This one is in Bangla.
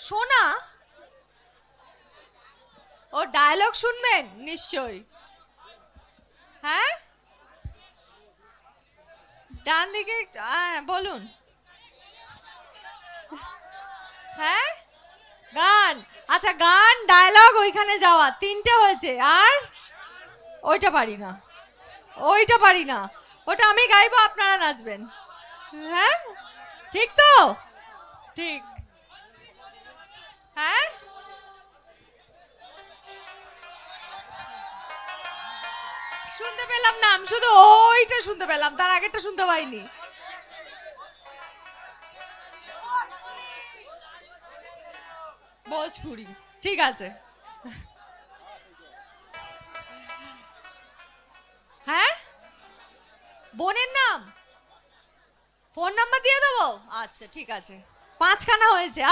শোনা, ও ডায়লগ শুনবেন নিশ্চয়ই। হ্যাঁ, ডান দিকে বলুন। হ্যাঁ, গান। আচ্ছা, গান ডায়লগ ওইখানে যাওয়া, তিনটে হয়েছে। আর ওইটা পারি না, ওইটা পারি না। ওটা আমি গাইবো, আপনারা নাচবেন। হ্যাঁ, ঠিক তো? ঠিক। হ্যাঁ, শুনতে পেলাম না, আমি শুধু ওইটা শুনতে পেলাম, তার আগেরটা শুনতে পাইনি। ভোজপুরি, ঠিক আছে। হ্যাঁ, বোনের নাম, ফোন নাম্বার দিয়ে দেবো। আচ্ছা ঠিক আছে, পাঁচখানা হয়েছে।